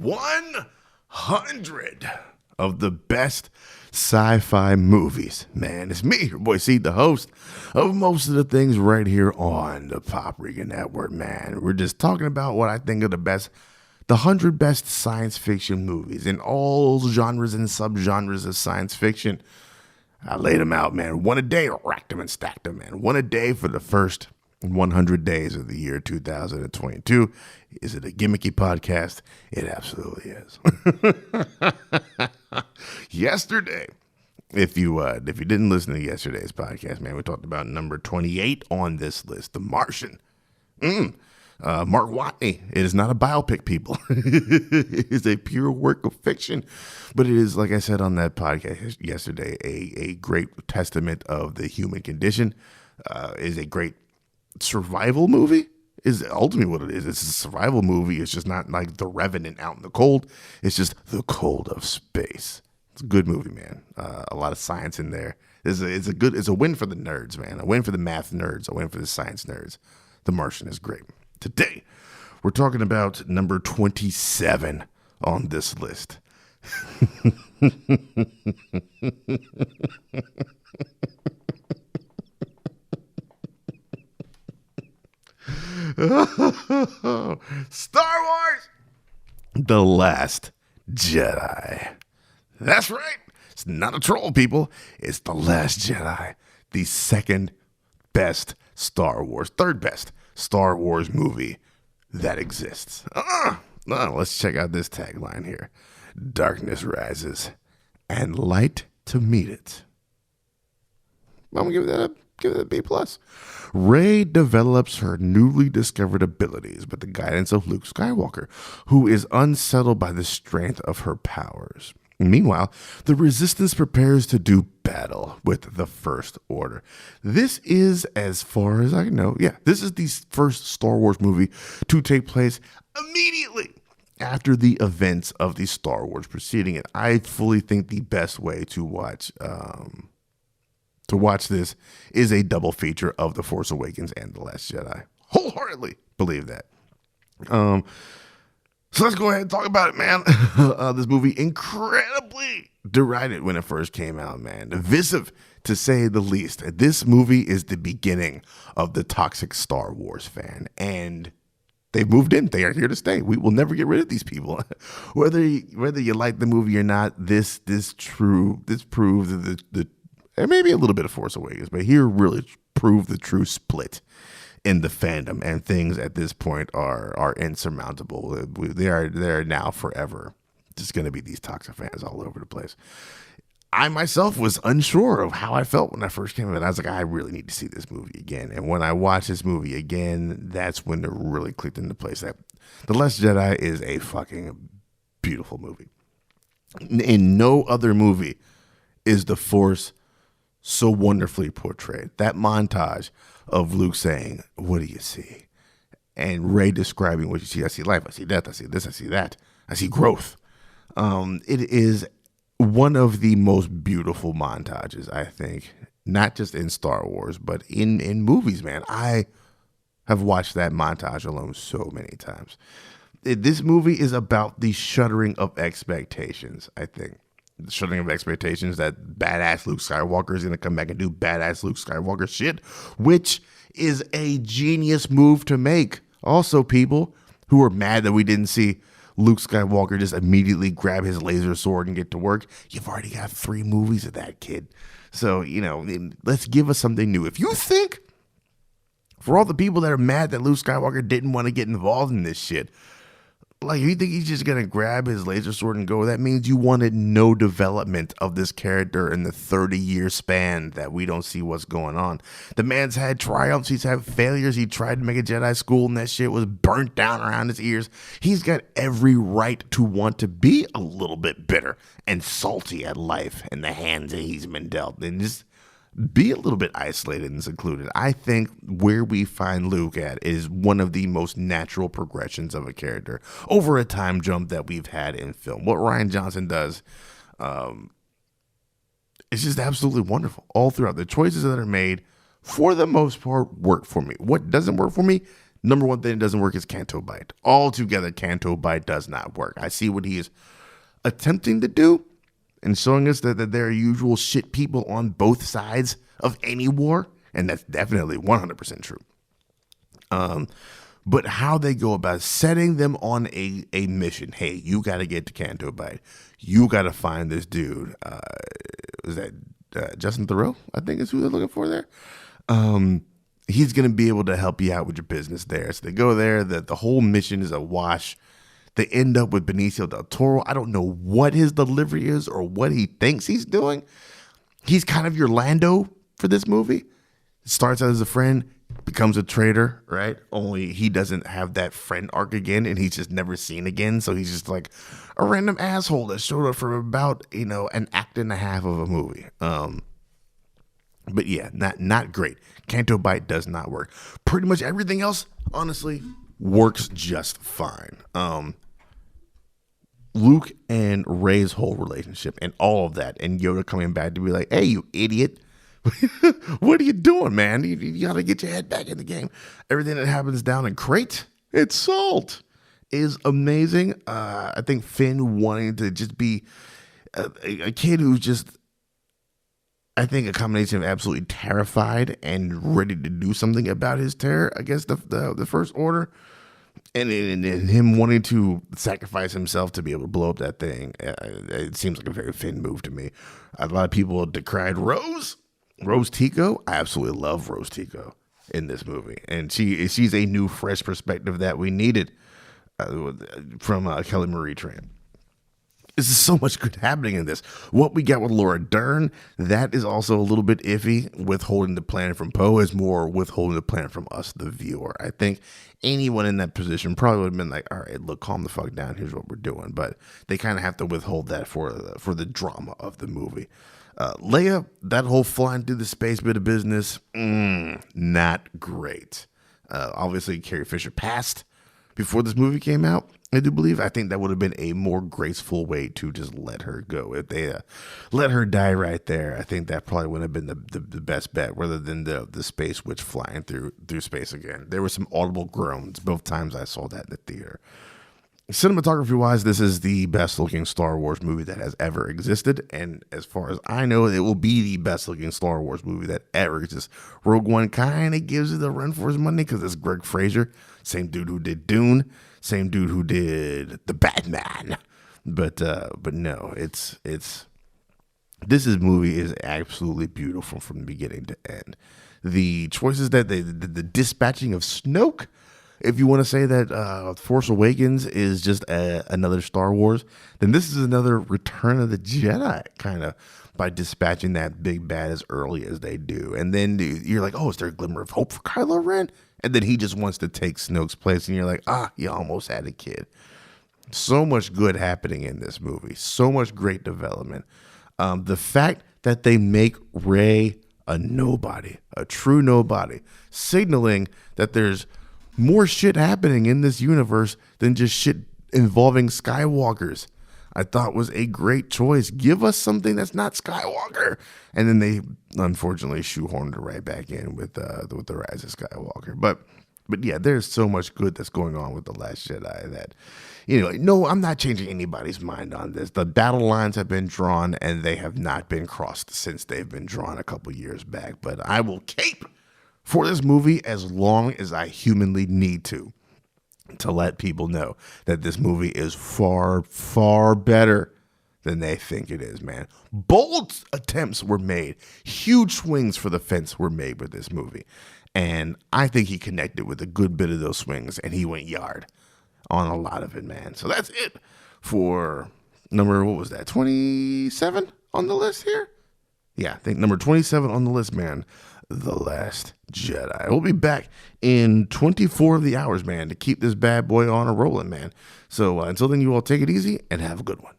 100 of the best sci-fi movies. Man, it's me, your boy C, the host of most of the things right here on the Pop Riga Network, man. We're just talking about what I think are the 100 best science fiction movies in all genres and subgenres of science fiction. I laid them out, man. One a day, racked them and stacked them, man. One a day for the first 100 days of the year 2022. Is it a gimmicky podcast? It absolutely is. Yesterday, if you didn't listen to yesterday's podcast, man, we talked about number 28 on this list, The Martian. Mark Watney. It is not a biopic, people. It is a pure work of fiction. But it is, like I said on that podcast yesterday, a great testament of the human condition. Is a great survival movie. Is ultimately what it is. It's a survival movie. It's just not like The Revenant out in the cold. It's just the cold of space. It's a good movie, man. A lot of science in there. It's a win for the nerds, man. A win for the math nerds. A win for the science nerds. The Martian is great. Today, we're talking about number 27 on this list. Star Wars The Last Jedi. That's right. It's not a troll, people. It's The Last Jedi. The second best Star Wars, third best Star Wars movie that exists. Let's check out this tagline here. Darkness rises and light to meet it. I'm going to give it a B+. Rey develops her newly discovered abilities with the guidance of Luke Skywalker, who is unsettled by the strength of her powers. Meanwhile, the Resistance prepares to do battle with the First Order. This is, as far as I know, this is the first Star Wars movie to take place immediately after the events of the Star Wars preceding it. I fully think the best way to watch this is a double feature of The Force Awakens and The Last Jedi. Wholeheartedly believe that. So let's go ahead and talk about it, man. This movie, incredibly derided when it first came out, man. Divisive, to say the least. This movie is the beginning of the toxic Star Wars fan. And they've moved in. They are here to stay. We will never get rid of these people. Whether you like the movie or not, this proves the and maybe a little bit of Force Awakens, but here really proved the true split in the fandom, and things at this point are insurmountable. They are now forever just going to be these toxic fans all over the place. I myself was unsure of how I felt when I first came in. I was like, I really need to see this movie again. And when I watched this movie again, that's when it really clicked into place. That The Last Jedi is a fucking beautiful movie. In no other movie is the Force so wonderfully portrayed. That montage of Luke saying, "What do you see?" and Rey describing what you see. I see life, I see death, I see this, I see that, I see growth. It is one of the most beautiful montages, I think, not just in Star Wars, but in movies, man. I have watched that montage alone so many times. This movie is about the shuddering of expectations, I think. The shuddering of expectations that badass Luke Skywalker is going to come back and do badass Luke Skywalker shit, which is a genius move to make. Also, people who are mad that we didn't see Luke Skywalker just immediately grab his laser sword and get to work, you've already got 3 movies of that, kid. So, let's give us something new. If you think, for all the people that are mad that Luke Skywalker didn't want to get involved in this shit, like, if you think he's just going to grab his laser sword and go, that means you wanted no development of this character in the 30-year span that we don't see what's going on. The man's had triumphs. He's had failures. He tried to make a Jedi school, and that shit was burnt down around his ears. He's got every right to want to be a little bit bitter and salty at life and the hands that he's been dealt. And just be a little bit isolated and secluded. I think where we find Luke at is one of the most natural progressions of a character over a time jump that we've had in film. What Rian Johnson does, it's just absolutely wonderful all throughout. The choices that are made, for the most part, work for me. What doesn't work for me Number one thing that doesn't work is Canto Bite. Altogether, Canto Bite does not work. I see what he is attempting to do and showing us that there are usual shit people on both sides of any war, and that's definitely 100% true. But how they go about setting them on a mission. Hey, you got to get to Canto Bite. You got to find this dude. Is that Justin Theroux? I think is who they're looking for there. He's going to be able to help you out with your business there. So they go there. The whole mission is a wash. They end up with Benicio del Toro. I don't know what his delivery is or what he thinks he's doing. He's kind of your Lando for this movie. Starts out as a friend, becomes a traitor, right? Only he doesn't have that friend arc again, and he's just never seen again. So he's just like a random asshole that showed up for about, an act and a half of a movie. But yeah, not great. Canto Bite does not work. Pretty much everything else, honestly, works just fine. Luke and Rey's whole relationship and all of that, and Yoda coming back to be like, hey, you idiot. What are you doing, man? You got to get your head back in the game. Everything that happens down in Crate, it's salt, is amazing. I think Finn wanting to just be a kid who's just, I think, a combination of absolutely terrified and ready to do something about his terror against the First Order. And him wanting to sacrifice himself to be able to blow up that thing. It seems like a very Finn move to me. A lot of people decried Rose Tico. I absolutely love Rose Tico in this movie. And she's a new, fresh perspective that we needed from Kelly Marie Tran. There's so much good happening in this. What we got with Laura Dern, that is also a little bit iffy. Withholding the planet from Poe is more withholding the planet from us, the viewer. I think anyone in that position probably would have been like, all right, look, calm the fuck down. Here's what we're doing. But they kind of have to withhold that for the drama of the movie. Leia, that whole flying through the space bit of business, not great. Obviously, Carrie Fisher passed before this movie came out, I do believe. I think that would have been a more graceful way to just let her go. If they let her die right there, I think that probably would have been the best bet, rather than the space witch flying through space again. There were some audible groans both times I saw that in the theater. Cinematography-wise, this is the best-looking Star Wars movie that has ever existed, and as far as I know, it will be the best-looking Star Wars movie that ever exists. Rogue One kind of gives it a run for his money because it's Greg Fraser, same dude who did Dune, same dude who did The Batman. But no, this movie is absolutely beautiful from the beginning to end. The choices that the dispatching of Snoke. If you want to say that Force Awakens is just another Star Wars, then this is another Return of the Jedi, kind of, by dispatching that big bad as early as they do. And then you're like, oh, is there a glimmer of hope for Kylo Ren? And then he just wants to take Snoke's place, and you're like, you almost had a kid. So much good happening in this movie. So much great development. The fact that they make Rey a nobody, a true nobody, signaling that there's more shit happening in this universe than just shit involving Skywalkers, I thought was a great choice. Give us something that's not Skywalker. And then they unfortunately shoehorned it right back in with the Rise of Skywalker. But yeah, there's so much good that's going on with The Last Jedi that, no, I'm not changing anybody's mind on this. The battle lines have been drawn, and they have not been crossed since they've been drawn a couple years back. But I will cape for this movie as long as I humanly need to let people know that this movie is far, far better than they think it is, man. Bold attempts were made. Huge swings for the fence were made with this movie. And I think he connected with a good bit of those swings, and he went yard on a lot of it, man. So that's it for number, 27 on the list here? Yeah, I think number 27 on the list, man. The Last Jedi. We'll be back in 24 of the hours, man, to keep this bad boy on a rolling, man. So until then, you all take it easy and have a good one.